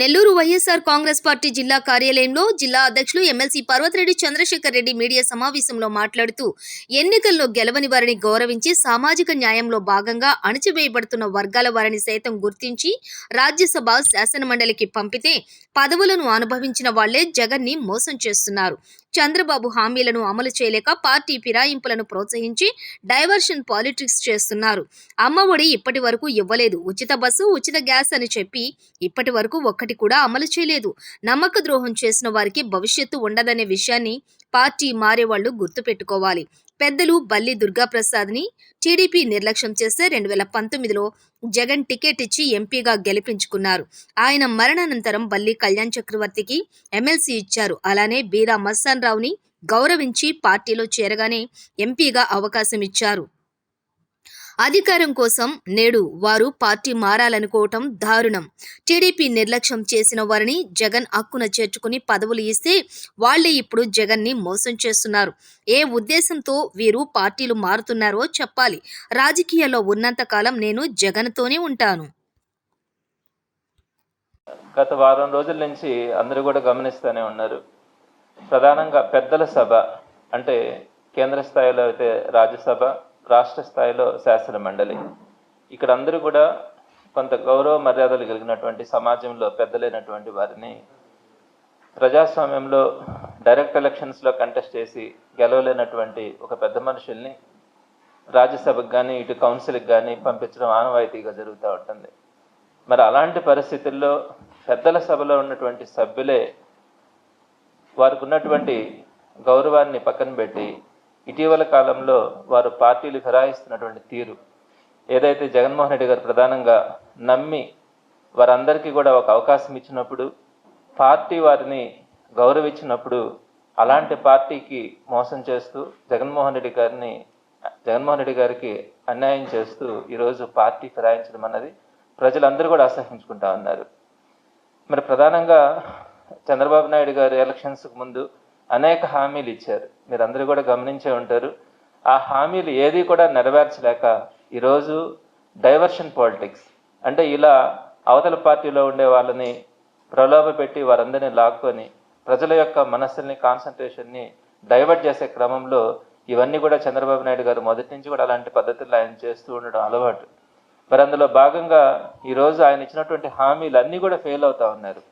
Nellore YSR Congress party జిల్లా కార్యాలయంలో జిల్లా అధ్యక్షులు ఎమ్మెల్సీ పర్వతరెడ్డి చంద్రశేఖర్ రెడ్డి మీడియా సమావేశంలో మాట్లాడుతూ ఎన్నికల్లో గెలవని వారిని గౌరవించి సామాజిక న్యాయంలో భాగంగా అణచివేయబడుతున్న వర్గాల వారిని సైతం గుర్తించి రాజ్యసభ శాసనమండలికి పంపితే పదవులను అనుభవించిన వాళ్లే జగన్ ని మోసం చేస్తున్నారు. చంద్రబాబు హామీలను అమలు చేయలేక పార్టీ ఫిరాయింపులను ప్రోత్సహించి డైవర్షన్ పాలిటిక్స్ చేస్తున్నారు. అమ్మఒడి ఇప్పటి వరకు ఇవ్వలేదు, ఉచిత బస్సు ఉచిత గ్యాస్ అని చెప్పి ఇప్పటి వరకు ఒక్కటి కూడా అమలు చేయలేదు. నమ్మక ద్రోహం చేసిన వారికి భవిష్యత్తు ఉండదనే విషయాన్ని పార్టీ మారేవాళ్లు గుర్తుపెట్టుకోవాలి. పెద్దలు బల్లి దుర్గాప్రసాద్ ని టీడీపీ నిర్లక్ష్యం చేస్తే 2019లో జగన్ టికెట్ ఇచ్చి ఎంపీగా గెలిపించుకున్నారు. ఆయన మరణానంతరం బల్లి కళ్యాణ్ చక్రవర్తికి ఎమ్మెల్సీ ఇచ్చారు. అలానే బీరా మస్తాన్ రావుని గౌరవించి పార్టీలో చేరగానే ఎంపీగా అవకాశం ఇచ్చారు. అధికారం కోసం నేడు వారు పార్టీ మారాలనుకోవటం దారుణం. టీడీపీ నిర్లక్ష్యం చేసిన వారిని జగన్ హక్కున చేర్చుకుని పదవులు ఇస్తే వాళ్లే ఇప్పుడు జగన్ ని మోసం చేస్తున్నారు. ఏ ఉద్దేశంతో వీరు పార్టీలు మారుతున్నారో చెప్పాలి. రాజకీయాల్లో ఉన్నంత కాలం నేను జగన్తోనే ఉంటాను. గత వారం రోజుల నుంచి అందరూ కూడా గమనిస్తూనే ఉన్నారు. ప్రధానంగా పెద్దల సభ అంటే కేంద్ర స్థాయిలో అయితే రాజ్యసభ, రాష్ట్ర స్థాయిలో శాసన మండలి, ఇక్కడ అందరూ కూడా కొంత గౌరవ మర్యాదలు కలిగినటువంటి సమాజంలో పెద్దలైనటువంటి వారిని ప్రజాస్వామ్యంలో డైరెక్ట్ ఎలక్షన్స్లో కంటెస్ట్ చేసి గెలవలేనటువంటి ఒక పెద్ద మనుషుల్ని రాజ్యసభకు కానీ ఇటు కౌన్సిల్కి కానీ పంపించడం ఆనవాయితీగా జరుగుతూ ఉంటుంది. మరి అలాంటి పరిస్థితుల్లో పెద్దల సభలో ఉన్నటువంటి సభ్యులే వారికి ఉన్నటువంటి గౌరవాన్ని పక్కన పెట్టి ఇటీవల కాలంలో వారు పార్టీలు ఫిరాయిస్తున్నటువంటి తీరు ఏదైతే జగన్మోహన్ రెడ్డి గారు ప్రధానంగా నమ్మి వారందరికీ కూడా ఒక అవకాశం ఇచ్చినప్పుడు, పార్టీ వారిని గౌరవించినప్పుడు అలాంటి పార్టీకి మోసం చేస్తూ జగన్మోహన్ రెడ్డి గారికి అన్యాయం చేస్తూ ఈరోజు పార్టీ ఫిరాయించడం అన్నది ప్రజలందరూ కూడా అసహించుకుంటా ఉన్నారు. మరి ప్రధానంగా చంద్రబాబు నాయుడు గారు ఎలక్షన్స్కి ముందు అనేక హామీలు ఇచ్చారు. మీరందరూ కూడా గమనించే ఉంటారు. ఆ హామీలు ఏది కూడా నెరవేర్చలేక ఈరోజు డైవర్షన్ పాలిటిక్స్ అంటే ఇలా అవతల పార్టీలో ఉండే వాళ్ళని ప్రలోభ పెట్టి వారందరినీ లాక్కొని ప్రజల యొక్క మనస్సుల్ని, కాన్సన్ట్రేషన్ని డైవర్ట్ చేసే క్రమంలో ఇవన్నీ కూడా చంద్రబాబు నాయుడు గారు మొదటి నుంచి కూడా అలాంటి పద్ధతులు ఆయన చేస్తూ ఉండడం అలవాటు. మరి అందులో భాగంగా ఈరోజు ఆయన ఇచ్చినటువంటి హామీలు అన్నీ కూడా ఫెయిల్ అవుతా ఉన్నారు.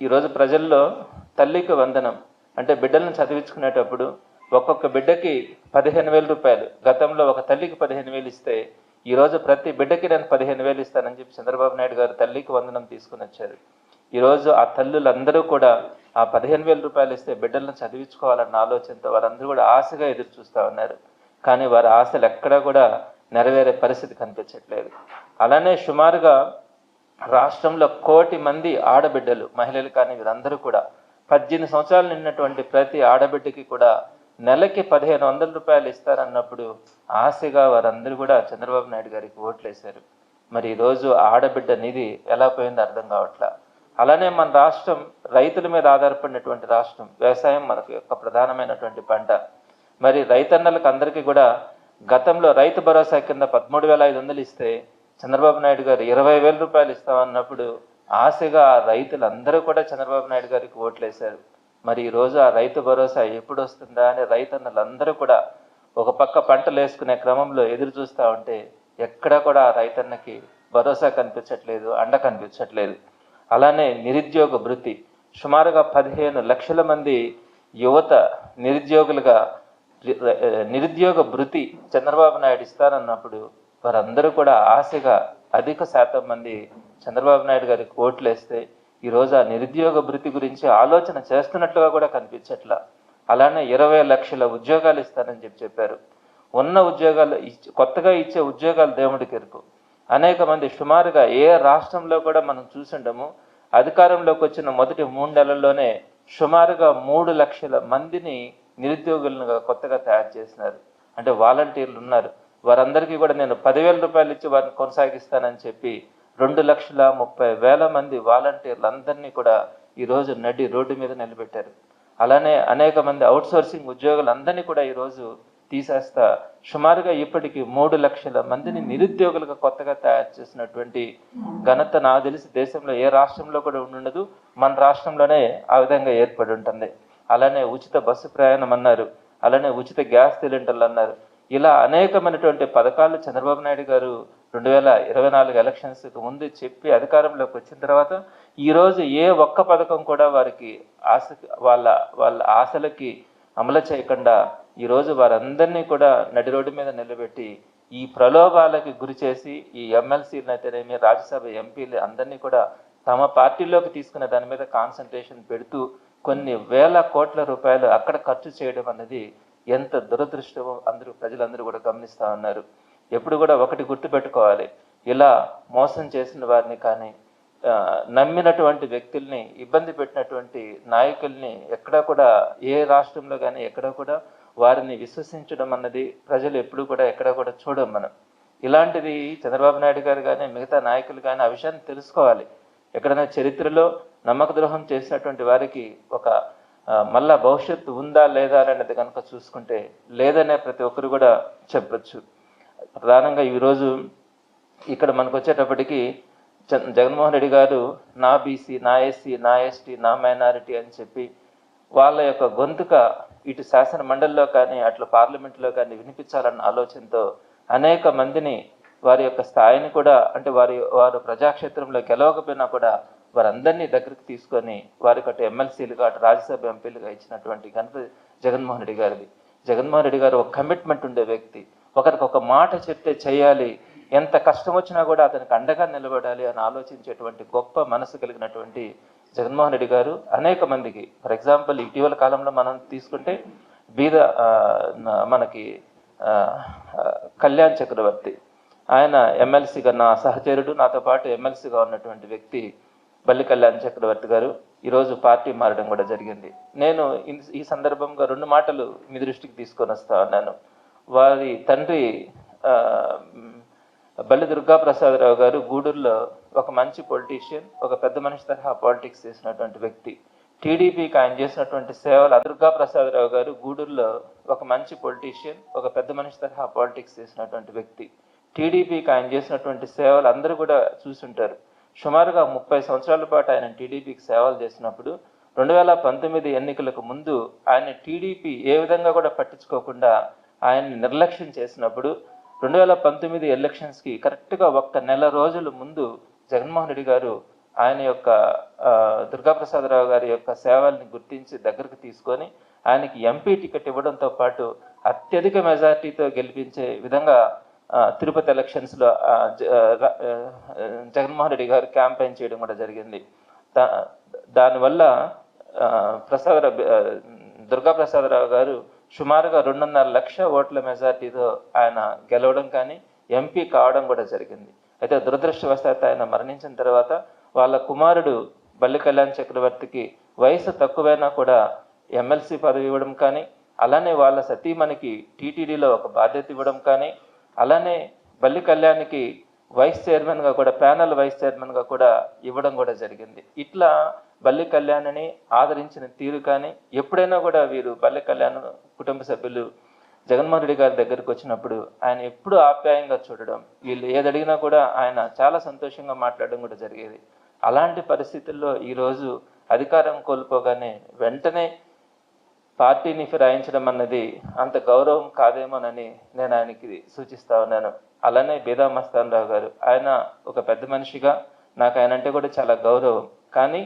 ఈరోజు ప్రజల్లో తల్లికి వందనం అంటే బిడ్డలను చదివించుకునేటప్పుడు ఒక్కొక్క బిడ్డకి 15,000 రూపాయలు, గతంలో ఒక తల్లికి 15,000 ఇస్తే ఈరోజు ప్రతి బిడ్డకి నేను 15,000 ఇస్తానని చెప్పి చంద్రబాబు నాయుడు గారు తల్లికి వందనం తీసుకుని వచ్చారు. ఈరోజు ఆ తల్లులందరూ కూడా ఆ 15,000 రూపాయలు ఇస్తే బిడ్డలను చదివించుకోవాలన్న ఆలోచనతో వారందరూ కూడా ఆశగా ఎదురు చూస్తూ ఉన్నారు. కానీ వారి ఆశలు ఎక్కడా కూడా నెరవేరే పరిస్థితి కనిపించట్లేదు. అలానే సుమారుగా రాష్ట్రంలో 1 కోటి మంది ఆడబిడ్డలు, మహిళలు కానీ వీరందరూ కూడా 18 సంవత్సరాలు నిన్నటువంటి ప్రతి ఆడబిడ్డకి కూడా నెలకి 1,500 రూపాయలు ఇస్తారన్నప్పుడు ఆశగా వారందరూ కూడా చంద్రబాబు నాయుడు గారికి ఓట్లేశారు. మరి ఈరోజు ఆడబిడ్డ నిధి ఎలా పోయిందో అర్థం కావట్లా. అలానే మన రాష్ట్రం రైతుల మీద ఆధారపడినటువంటి రాష్ట్రం. వ్యవసాయం మనకు యొక్క ప్రధానమైనటువంటి పంట. మరి రైతన్నలకు అందరికీ కూడా గతంలో రైతు భరోసా కింద 13,500 ఇస్తే చంద్రబాబు నాయుడు గారు 20,000 రూపాయలు ఇస్తామన్నప్పుడు ఆశగా రైతులందరూ కూడా చంద్రబాబు నాయుడు గారికి ఓట్లేశారు. మరి ఈరోజు ఆ రైతు భరోసా ఎప్పుడు వస్తుందా అని రైతన్నలందరూ కూడా ఒక పక్క పంటలు వేసుకునే క్రమంలో ఎదురు చూస్తూ ఉంటే ఎక్కడా కూడా ఆ రైతన్నకి భరోసా కనిపించట్లేదు, అండ కనిపించట్లేదు. అలానే నిరుద్యోగ భృతి సుమారుగా 15 లక్షల మంది యువత నిరుద్యోగ భృతి చంద్రబాబు నాయుడు ఇస్తారన్నప్పుడు వారందరూ కూడా ఆశగా అధిక శాతం మంది చంద్రబాబు నాయుడు గారికి ఓట్లేస్తే ఈరోజు ఆ నిరుద్యోగ భృతి గురించి ఆలోచన చేస్తున్నట్లుగా కూడా కనిపించట్లా. అలానే 20 లక్షల ఉద్యోగాలు ఇస్తానని చెప్పారు. ఉన్న ఉద్యోగాలు కొత్తగా ఇచ్చే ఉద్యోగాలు దేవుడికి ఎరుకు. అనేక మంది సుమారుగా ఏ రాష్ట్రంలో కూడా మనం చూసిండము. అధికారంలోకి వచ్చిన మొదటి 3 నెలల్లోనే సుమారుగా 3 లక్షల మందిని నిరుద్యోగులను కొత్తగా తయారు చేసినారు. అంటే వాలంటీర్లు ఉన్నారు. వారందరికీ కూడా నేను 10,000 రూపాయలు ఇచ్చి వారిని కొనసాగిస్తానని చెప్పి 2,30,000 మంది వాలంటీర్లు అందరినీ కూడా ఈరోజు నడి రోడ్డు మీద నిలబెట్టారు. అలానే అనేక మంది అవుట్సోర్సింగ్ ఉద్యోగులందరినీ కూడా ఈరోజు తీసేస్తా సుమారుగా ఇప్పటికి 3 లక్షల మందిని నిరుద్యోగులుగా కొత్తగా తయారు చేసినటువంటి ఘనత నాకు తెలిసి దేశంలో ఏ రాష్ట్రంలో కూడా ఉండదు, మన రాష్ట్రంలోనే ఆ విధంగా ఏర్పడి ఉంటుంది. అలానే ఉచిత బస్సు ప్రయాణం అన్నారు, అలానే ఉచిత గ్యాస్ సిలిండర్లు అన్నారు. ఇలా అనేకమైనటువంటి పథకాలు చంద్రబాబు నాయుడు గారు 2024 ఎలక్షన్స్కి ముందు చెప్పి అధికారంలోకి వచ్చిన తర్వాత ఈరోజు ఏ ఒక్క పథకం కూడా వారికి వాళ్ళ ఆశలకి అమలు చేయకుండా ఈరోజు వారందరినీ కూడా నడి రోడ్డు మీద నిలబెట్టి ఈ ప్రలోభాలకి గురి చేసి ఈ ఎమ్మెల్సీలు అయితేనేమి రాజ్యసభ ఎంపీలు అందరినీ కూడా తమ పార్టీలోకి తీసుకునే దాని మీద కాన్సన్ట్రేషన్ పెడుతూ కొన్ని వేల కోట్ల రూపాయలు అక్కడ ఖర్చు చేయడం అన్నది ఎంత దురదృష్టమో ప్రజలందరూ కూడా గమనిస్తూ ఉన్నారు. ఎప్పుడు కూడా ఒకటి గుర్తుపెట్టుకోవాలి, ఇలా మోసం చేసిన వారిని కానీ నమ్మినటువంటి వ్యక్తుల్ని ఇబ్బంది పెట్టినటువంటి నాయకుల్ని ఎక్కడా కూడా ఏ రాష్ట్రంలో కానీ ఎక్కడా కూడా వారిని విశ్వసించడం అన్నది ప్రజలు ఎప్పుడు కూడా ఎక్కడా కూడా చూడం మనం. ఇలాంటిది చంద్రబాబు నాయుడు గారు కానీ మిగతా నాయకులు కానీ ఆ విషయాన్ని తెలుసుకోవాలి. ఎక్కడైనా చరిత్రలో నమ్మక ద్రోహం చేసినటువంటి వారికి ఒక మళ్ళా భవిష్యత్తు ఉందా లేదా అనేది కనుక చూసుకుంటే లేదనే ప్రతి ఒక్కరు కూడా చెప్పచ్చు. ప్రధానంగా ఈరోజు ఇక్కడ మనకు వచ్చేటప్పటికి జగన్మోహన్ రెడ్డి గారు నా బీసీ, నా ఎస్సీ, నా ఎస్టీ, నా మైనారిటీ అని చెప్పి వాళ్ళ యొక్క గొంతుక ఇటు శాసన మండలిలో కానీ అట్లా పార్లమెంట్లో కానీ వినిపించాలన్న ఆలోచనతో అనేక మందిని వారి యొక్క స్థాయిని కూడా అంటే వారు ప్రజాక్షేత్రంలో గెలవకపోయినా కూడా వారందరినీ దగ్గరికి తీసుకొని వారికి అటు ఎమ్మెల్సీలుగా అటు రాజ్యసభ ఎంపీలుగా ఇచ్చినటువంటి ఘనత జగన్మోహన్ రెడ్డి గారిది. జగన్మోహన్ రెడ్డి గారు ఒక కమిట్మెంట్ ఉండే వ్యక్తి, ఒకరికి ఒక మాట చెప్తే చేయాలి, ఎంత కష్టం వచ్చినా కూడా అతనికి అండగా నిలబడాలి అని ఆలోచించేటువంటి గొప్ప మనసు కలిగినటువంటి జగన్మోహన్ రెడ్డి గారు అనేక మందికి, ఫర్ ఎగ్జాంపుల్ ఇటీవల కాలంలో మనం తీసుకుంటే మనకి కళ్యాణ్ చక్రవర్తి, ఆయన ఎమ్మెల్సీగా నా సహచరుడు, నాతో పాటు ఎమ్మెల్సీగా ఉన్నటువంటి వ్యక్తి బల్లి కళ్యాణ్ చక్రవర్తి గారు ఈరోజు పార్టీ మారడం కూడా జరిగింది. నేను ఈ సందర్భంగా 2 మాటలు మీ దృష్టికి తీసుకొని వస్తా ఉన్నాను. వారి తండ్రి బల్లి దుర్గాప్రసాదరావు గారు గూడూరులో ఒక మంచి పొలిటీషియన్, ఒక పెద్ద మనిషి తరహా పాలిటిక్స్ చేసినటువంటి వ్యక్తి. టీడీపీకి ఆయన చేసినటువంటి సేవలు, దుర్గాప్రసాదరావు గారు గూడూరులో ఒక మంచి పొలిటీషియన్, ఒక పెద్ద మనిషి తరహా పాలిటిక్స్ చేసినటువంటి వ్యక్తి. టీడీపీకి ఆయన చేసినటువంటి సేవలు అందరూ కూడా చూసుంటారు. సుమారుగా 30 సంవత్సరాల పాటు ఆయన టీడీపీకి సేవలు చేసినప్పుడు 2019 ఎన్నికలకు ముందు ఆయన టీడీపీ ఏ విధంగా కూడా పట్టించుకోకుండా ఆయన్ని నిర్లక్ష్యం చేసినప్పుడు 2019 ఎలక్షన్స్కి కరెక్ట్గా 1 నెల రోజుల ముందు జగన్మోహన్ రెడ్డి గారు ఆయన యొక్క దుర్గాప్రసాదరావు గారి యొక్క సేవల్ని గుర్తించి దగ్గరకు తీసుకొని ఆయనకి ఎంపీ టికెట్ ఇవ్వడంతో పాటు అత్యధిక మెజార్టీతో గెలిపించే విధంగా తిరుపతి ఎలక్షన్స్లో జగన్మోహన్ రెడ్డి గారు క్యాంపెయిన్ చేయడం కూడా జరిగింది. దానివల్ల దుర్గాప్రసాదరావు గారు సుమారుగా 2.5 లక్షల ఓట్ల మెజార్టీతో ఆయన గెలవడం కానీ ఎంపీ కావడం కూడా జరిగింది. అయితే దురదృష్టవశాత్తు ఆయన మరణించిన తర్వాత వాళ్ళ కుమారుడు బల్లి కళ్యాణ్ చక్రవర్తికి వయసు తక్కువైనా కూడా ఎమ్మెల్సీ పదవి ఇవ్వడం కానీ, అలానే వాళ్ళ సతీమణికి టీటీడీలో ఒక బాధ్యత ఇవ్వడం కానీ, అలానే బల్లి కళ్యాణ్కి వైస్ చైర్మన్గా కూడా ప్యానల్ వైస్ చైర్మన్గా కూడా ఇవ్వడం కూడా జరిగింది. ఇట్లా బల్లి కళ్యాణ్ని ఆదరించిన తీరు కానీ, ఎప్పుడైనా కూడా వీరు బల్లి కళ్యాణ్ కుటుంబ సభ్యులు జగన్మోహన్ రెడ్డి గారి దగ్గరికి వచ్చినప్పుడు ఆయన ఎప్పుడు ఆప్యాయంగా చూడడం, వీళ్ళు ఏదడిగినా కూడా ఆయన చాలా సంతోషంగా మాట్లాడడం కూడా జరిగేది. అలాంటి పరిస్థితుల్లో ఈరోజు అధికారం కోల్పోగానే వెంటనే పార్టీని ఫిరాయించడం అన్నది అంత గౌరవం కాదేమోనని నేను ఆయనకి సూచిస్తా ఉన్నాను. అలానే బీదా మస్తాన్ రావు గారు, ఆయన ఒక పెద్ద మనిషిగా నాకు ఆయన అంటే కూడా చాలా గౌరవం. కానీ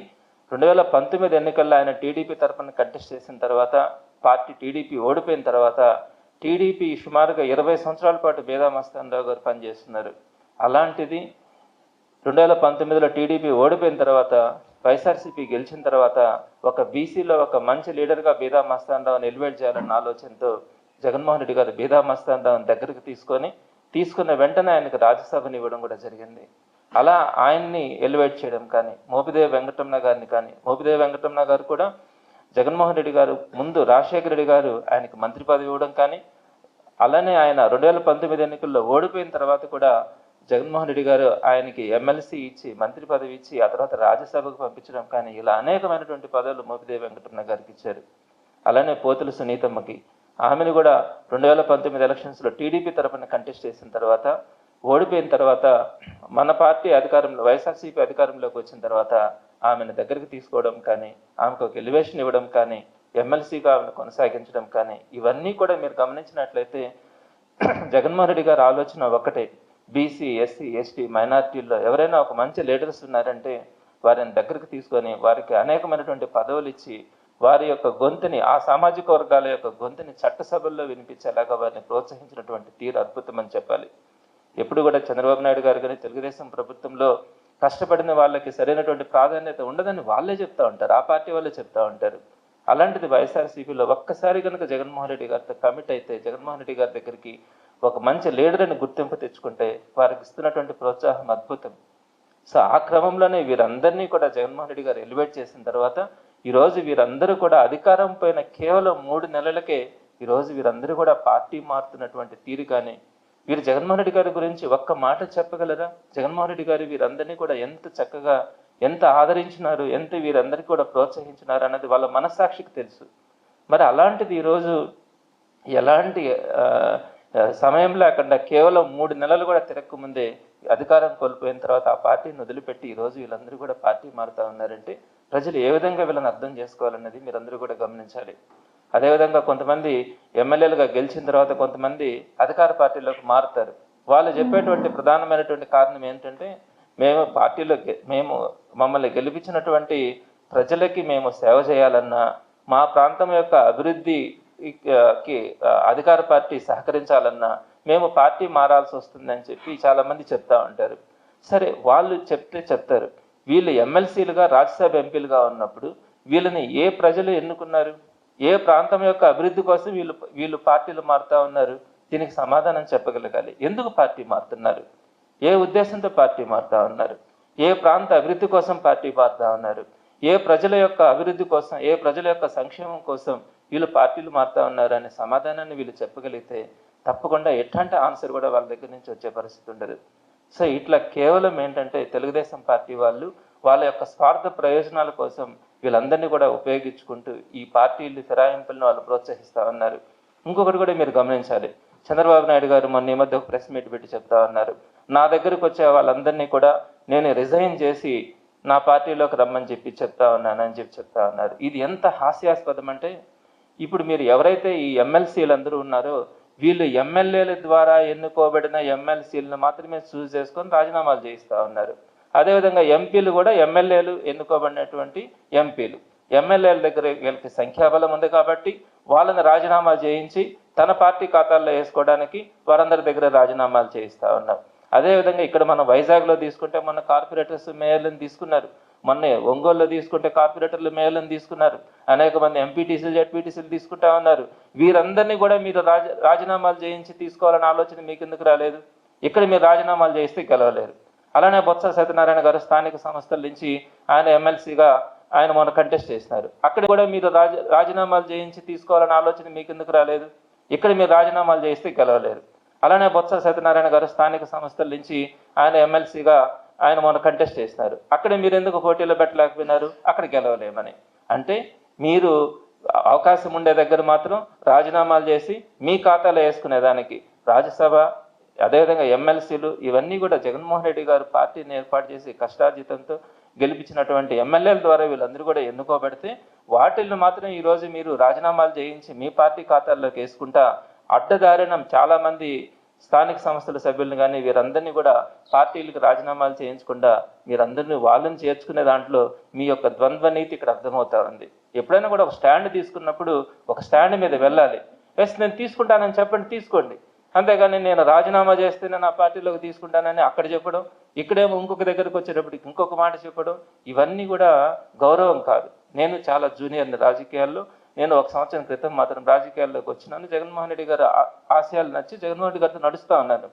2019 ఎన్నికల్లో ఆయన టీడీపీ తరఫున కంటెస్ట్ చేసిన తర్వాత టీడీపీ ఓడిపోయిన తర్వాత టీడీపీ సుమారుగా 20 సంవత్సరాల పాటు బీదా మస్తాన్ రావు గారు పనిచేస్తున్నారు. అలాంటిది 2019లో టీడీపీ ఓడిపోయిన తర్వాత వైఎస్ఆర్సీపీ గెలిచిన తర్వాత ఒక బీసీలో ఒక మంచి లీడర్గా బీదా మస్తాన్ రావుని ఎలివేట్ చేయాలన్న ఆలోచనతో జగన్మోహన్ రెడ్డి గారు బీదా మస్తాన్ రావుని దగ్గరికి తీసుకున్న వెంటనే ఆయనకు రాజ్యసభని ఇవ్వడం కూడా జరిగింది. అలా ఆయన్ని ఎలివేట్ చేయడం కానీ, మోపిదేవి వెంకటరమణ గారిని కానీ, మోపిదేవి వెంకటరమణ గారు కూడా జగన్మోహన్ రెడ్డి గారు ముందు రాజశేఖర రెడ్డి గారు ఆయనకు మంత్రి పదవి ఇవ్వడం కానీ, అలానే ఆయన 2019 ఎన్నికల్లో ఓడిపోయిన తర్వాత కూడా జగన్మోహన్ రెడ్డి గారు ఆయనకి ఎమ్మెల్సీ ఇచ్చి మంత్రి పదవి ఇచ్చి ఆ తర్వాత రాజ్యసభకు పంపించడం కానీ, ఇలా అనేకమైనటువంటి పదవులు మోపిదేవి వెంకటరమణ గారికి ఇచ్చారు. అలానే పోతుల సునీతమ్మకి, ఆమెను కూడా 2019 ఎలక్షన్స్లో టీడీపీ తరఫున కంటెస్ట్ చేసిన తర్వాత ఓడిపోయిన తర్వాత మన పార్టీ అధికారంలో వైఎస్ఆర్సీపీ అధికారంలోకి వచ్చిన తర్వాత ఆమెను దగ్గరికి తీసుకోవడం కానీ, ఆమెకు ఒక ఎలివేషన్ ఇవ్వడం కానీ, ఎమ్మెల్సీగా ఆమెను కొనసాగించడం కానీ, ఇవన్నీ కూడా మీరు గమనించినట్లయితే జగన్మోహన్ రెడ్డి గారి ఆలోచన ఒక్కటే, బీసీ, ఎస్సీ, ఎస్టీ, మైనారిటీల్లో ఎవరైనా ఒక మంచి లీడర్స్ ఉన్నారంటే వారిని దగ్గరికి తీసుకొని వారికి అనేకమైనటువంటి పదవులు ఇచ్చి వారి యొక్క గొంతుని, ఆ సామాజిక వర్గాల యొక్క గొంతుని చట్టసభల్లో వినిపించేలాగా వారిని ప్రోత్సహించినటువంటి తీరు అద్భుతం అని చెప్పాలి. ఎప్పుడు కూడా చంద్రబాబు నాయుడు గారు కానీ తెలుగుదేశం ప్రభుత్వంలో కష్టపడిన వాళ్ళకి సరైనటువంటి ప్రాధాన్యత ఉండదని వాళ్ళే చెప్తా ఉంటారు, ఆ పార్టీ వాళ్ళే చెప్తా ఉంటారు. అలాంటిది వైఎస్ఆర్సీపీలో ఒక్కసారి కనుక జగన్మోహన్ రెడ్డి గారితో కమిట్ అయితే, జగన్మోహన్ రెడ్డి గారి దగ్గరికి ఒక మంచి లీడర్ అని గుర్తింపు తెచ్చుకుంటే వారికి ఇస్తున్నటువంటి ప్రోత్సాహం అద్భుతం. సో ఆ క్రమంలోనే వీరందరినీ కూడా జగన్మోహన్ రెడ్డి గారు ఎలివేట్ చేసిన తర్వాత ఈరోజు వీరందరూ కూడా అధికారం పైన కేవలం 3 నెలలకే ఈరోజు వీరందరూ కూడా పార్టీ మారుతున్నటువంటి తీరు. కానీ వీరు జగన్మోహన్ రెడ్డి గారి గురించి ఒక్క మాట చెప్పగలరా? జగన్మోహన్ రెడ్డి గారు వీరందరినీ కూడా ఎంత చక్కగా, ఎంత ఆదరించినారు, ఎంత వీరందరికీ కూడా ప్రోత్సహించినారు అన్నది వాళ్ళ మనస్సాక్షికి తెలుసు. మరి అలాంటిది ఈరోజు ఎలాంటి సమయం లేకుండా కేవలం 3 నెలలు కూడా తిరగకముందే అధికారం కోల్పోయిన తర్వాత ఆ పార్టీని వదిలిపెట్టి ఈరోజు వీళ్ళందరూ కూడా పార్టీ మారుతా ఉన్నారంటే ప్రజలు ఏ విధంగా వీళ్ళని అర్థం చేసుకోవాలన్నది మీరందరూ కూడా గమనించాలి. అదేవిధంగా కొంతమంది ఎమ్మెల్యేలుగా గెలిచిన తర్వాత కొంతమంది అధికార పార్టీలోకి మారుతారు. వాళ్ళు చెప్పేటువంటి ప్రధానమైనటువంటి కారణం ఏంటంటే, మేము మమ్మల్ని గెలిపించినటువంటి ప్రజలకి మేము సేవ చేయాలన్నా, మా ప్రాంతం యొక్క అభివృద్ధికి అధికార పార్టీ సహకరించాలన్నా మేము పార్టీ మారాల్సి వస్తుందని చెప్పి చాలామంది చెప్తా ఉంటారు. సరే, వాళ్ళు చెప్తారు. వీళ్ళు ఎమ్మెల్సీలుగా, రాజ్యసభ ఎంపీలుగా ఉన్నప్పుడు వీళ్ళని ఏ ప్రజలు ఎన్నుకున్నారు? ఏ ప్రాంతం యొక్క అభివృద్ధి కోసం వీళ్ళు పార్టీలు మారుతా ఉన్నారు? దీనికి సమాధానం చెప్పగలగాలి. ఎందుకు పార్టీ మారుతున్నారు? ఏ ఉద్దేశంతో పార్టీ మారుతా ఉన్నారు? ఏ ప్రాంత అభివృద్ధి కోసం పార్టీ మారుతా ఉన్నారు? ఏ ప్రజల యొక్క అభివృద్ధి కోసం, ఏ ప్రజల యొక్క సంక్షేమం కోసం వీళ్ళు పార్టీలు మారుతా ఉన్నారు అనే సమాధానాన్ని వీళ్ళు చెప్పగలిగితే తప్పకుండా ఎట్లాంటి ఆన్సర్ కూడా వాళ్ళ దగ్గర నుంచి వచ్చే పరిస్థితి ఉండదు. సో ఇట్లా కేవలం ఏంటంటే తెలుగుదేశం పార్టీ వాళ్ళు వాళ్ళ యొక్క స్వార్థ ప్రయోజనాల కోసం వీళ్ళందరినీ కూడా ఉపయోగించుకుంటూ ఈ పార్టీలు ఫిరాయింపులను వాళ్ళు ప్రోత్సహిస్తూ ఉన్నారు. ఇంకొకటి కూడా మీరు గమనించాలి. చంద్రబాబు నాయుడు గారు మొన్న ఈ మధ్య ఒక ప్రెస్ మీట్ పెట్టి చెప్తా ఉన్నారు, నా దగ్గరకు వచ్చే వాళ్ళందరినీ కూడా నేను రిజైన్ చేసి నా పార్టీలోకి రమ్మని చెప్పి చెప్తా ఉన్నారు. ఇది ఎంత హాస్యాస్పదం అంటే, ఇప్పుడు మీరు ఎవరైతే ఈ ఎమ్మెల్సీలు అందరూ ఉన్నారో వీళ్ళు ఎమ్మెల్యేల ద్వారా ఎన్నుకోబడిన ఎమ్మెల్సీలను మాత్రమే చూస్ చేసుకొని రాజీనామాలు చేయిస్తూ ఉన్నారు. అదేవిధంగా ఎంపీలు కూడా ఎమ్మెల్యేలు ఎన్నుకోబడినటువంటి ఎంపీలు, ఎమ్మెల్యేల దగ్గర వీళ్ళకి సంఖ్యాబలం ఉంది కాబట్టి వాళ్ళని రాజీనామా చేయించి తన పార్టీ ఖాతాల్లో వేసుకోవడానికి వారందరి దగ్గర రాజీనామాలు చేయిస్తూ ఉన్నారు. అదేవిధంగా ఇక్కడ మనం వైజాగ్లో తీసుకుంటే మొన్న కార్పొరేటర్స్ మేయర్లను తీసుకున్నారు, మొన్న ఒంగోలులో తీసుకుంటే కార్పొరేటర్లు మేయర్లను తీసుకున్నారు, అనేక మంది ఎంపీటీసీలు, జెడ్పీటీసీలు తీసుకుంటా ఉన్నారు. వీరందరినీ కూడా మీరు రాజీనామాలు చేయించి తీసుకోవాలనే ఆలోచన మీకు ఎందుకు రాలేదు? ఇక్కడ మీరు రాజీనామాలు చేయిస్తే గెలవలేరు. అలానే బొత్స సత్యనారాయణ గారు స్థానిక సంస్థల నుంచి ఆయన ఎమ్మెల్సీగా ఆయన మొన్న కంటెస్ట్ చేసినారు. అక్కడ కూడా మీరు రాజీనామాలు చేయించి తీసుకోవాలనే ఆలోచన మీకు ఎందుకు రాలేదు? ఇక్కడ మీరు రాజీనామాలు చేయిస్తే గెలవలేరు. అలానే బొత్స సత్యనారాయణ గారు స్థానిక సంస్థల నుంచి ఆయన ఎమ్మెల్సీగా ఆయన మొన్న కంటెస్ట్ చేసినారు. అక్కడ మీరు ఎందుకు పోటీలో పెట్టలేకపోయినారు? అక్కడ గెలవలేమని. అంటే మీరు అవకాశం ఉండే దగ్గర మాత్రం రాజీనామాలు చేసి మీ ఖాతాలో వేసుకునేదానికి రాజ్యసభ, అదేవిధంగా ఎమ్మెల్సీలు ఇవన్నీ కూడా జగన్మోహన్ రెడ్డి గారు పార్టీని ఏర్పాటు చేసి కష్టార్జితంతో గెలిపించినటువంటి ఎమ్మెల్యేల ద్వారా వీళ్ళందరూ కూడా ఎన్నుకోబడితే వాటిల్లో మాత్రం ఈరోజు మీరు రాజీనామాలు చేయించి మీ పార్టీ ఖాతాల్లోకి వేసుకుంటా అడ్డదారిన చాలామంది స్థానిక సంస్థల సభ్యులను కానీ వీరందరినీ కూడా పార్టీలకు రాజీనామాలు చేయించకుండా మీరందరినీ వాళ్ళని చేర్చుకునే దాంట్లో మీ యొక్క ద్వంద్వ నీతి ఇక్కడ అర్థమవుతా ఉంది. ఎప్పుడైనా కూడా ఒక స్టాండ్ తీసుకున్నప్పుడు ఒక స్టాండ్ మీద వెళ్ళాలి. ఎస్ నేను తీసుకుంటానని చెప్పండి, తీసుకోండి. అంతేగాని నేను రాజీనామా చేస్తేనే నా పార్టీలోకి తీసుకుంటానని అక్కడ చెప్పడం, ఇక్కడేమో ఇంకొక దగ్గరకు వచ్చేటప్పటికి ఇంకొక మాట చెప్పడం, ఇవన్నీ కూడా గౌరవం కాదు. నేను చాలా జూనియర్ని రాజకీయాల్లో, నేను 1 సంవత్సరం క్రితం మాత్రం రాజకీయాల్లోకి వచ్చినాను. జగన్మోహన్ రెడ్డి గారు ఆశయాలు నచ్చి జగన్మోహన్ రెడ్డి గారితో నడుస్తూ ఉన్నాను.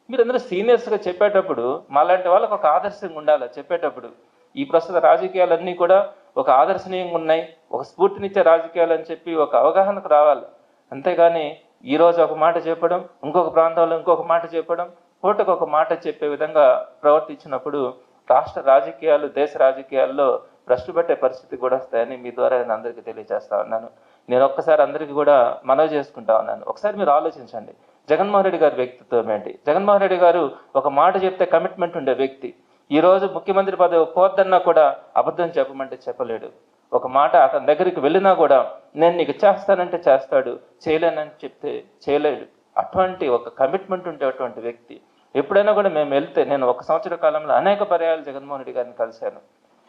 మీరందరూ సీనియర్స్గా చెప్పేటప్పుడు మాలాంటి వాళ్ళకి ఒక ఆదర్శంగా ఉండాలి. చెప్పేటప్పుడు ఈ ప్రస్తుత రాజకీయాలన్నీ కూడా ఒక ఆదర్శనీయంగా ఉన్నాయి, ఒక స్ఫూర్తినిచ్చే రాజకీయాలు అని చెప్పి ఒక అవగాహనకు రావాలి. అంతేగాని ఈరోజు ఒక మాట చెప్పడం, ఇంకొక ప్రాంతంలో ఇంకొక మాట చెప్పడం, పూటకు ఒక మాట చెప్పే విధంగా ప్రవర్తించినప్పుడు రాష్ట్ర రాజకీయాలు, దేశ రాజకీయాల్లో భ్రష్టు పట్టే పరిస్థితి కూడా వస్తాయని మీ ద్వారా నేను అందరికీ తెలియజేస్తా ఉన్నాను. నేను ఒక్కసారి అందరికీ కూడా మనవి చేసుకుంటా ఉన్నాను. ఒకసారి మీరు ఆలోచించండి, జగన్మోహన్ రెడ్డి గారి వ్యక్తిత్వం ఏంటి? జగన్మోహన్ రెడ్డి గారు ఒక మాట చెప్తే కమిట్మెంట్ ఉండే వ్యక్తి. ఈ రోజు ముఖ్యమంత్రి పదవి పోద్దన్నా కూడా అబద్ధం చెప్పమంటే చెప్పలేడు. ఒక మాట అతని దగ్గరికి వెళ్ళినా కూడా నేను నీకు చేస్తానంటే చేస్తాడు, చేయలేనని చెప్తే చేయలేడు. అటువంటి ఒక కమిట్మెంట్ ఉండేటువంటి వ్యక్తి. ఎప్పుడైనా కూడా మేము వెళ్తే, నేను 1 సంవత్సర కాలంలో అనేక పర్యాయాలు జగన్మోహన్ రెడ్డి గారిని కలిశాను.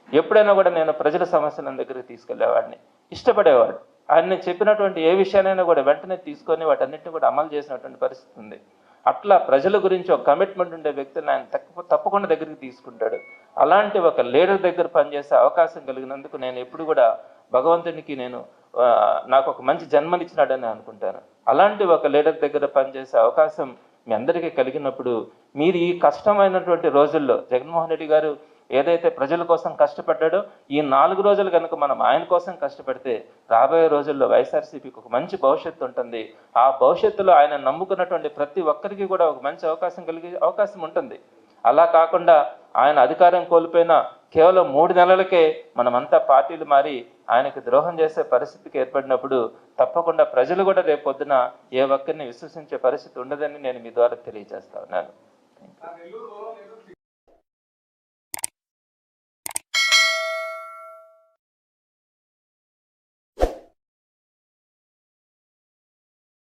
ఎప్పుడైనా కూడా నేను ప్రజల సమస్యల దగ్గరికి తీసుకెళ్లేవాడిని, ఇష్టపడేవాడు. ఆయన చెప్పినటువంటి ఏ విషయానైనా కూడా వెంటనే తీసుకొని వాటన్నిటిని కూడా అమలు చేసినటువంటి పరిస్థితి ఉంది. అట్లా ప్రజల గురించి ఒక కమిట్మెంట్ ఉండే వ్యక్తిని ఆయన తప్పకుండా దగ్గరికి తీసుకుంటాడు. అలాంటి ఒక లీడర్ దగ్గర పనిచేసే అవకాశం కలిగినందుకు నేను ఎప్పుడు కూడా భగవంతునికి నాకు ఒక మంచి జన్మనిచ్చినాడని అనుకుంటాను. అలాంటి ఒక లీడర్ దగ్గర పనిచేసే అవకాశం మీ అందరికీ కలిగినప్పుడు, మీరు ఈ కష్టమైనటువంటి రోజుల్లో జగన్మోహన్ రెడ్డి గారు ఏదైతే ప్రజల కోసం కష్టపడ్డాడో, ఈ 4 రోజులు కనుక మనం ఆయన కోసం కష్టపడితే రాబోయే రోజుల్లో వైఎస్ఆర్సీపీకి ఒక మంచి భవిష్యత్తు ఉంటుంది. ఆ భవిష్యత్తులో ఆయన నమ్ముకున్నటువంటి ప్రతి ఒక్కరికి కూడా ఒక మంచి అవకాశం ఉంటుంది. అలా కాకుండా ఆయన అధికారం కోల్పోయిన కేవలం 3 నెలలకే మనమంతా పార్టీలు మారి ఆయనకు ద్రోహం చేసే పరిస్థితికి ఏర్పడినప్పుడు తప్పకుండా ప్రజలు కూడా రేపొద్దున ఏ ఒక్కరిని విశ్వసించే పరిస్థితి ఉండదని నేను మీ ద్వారా తెలియజేస్తా ఉన్నాను.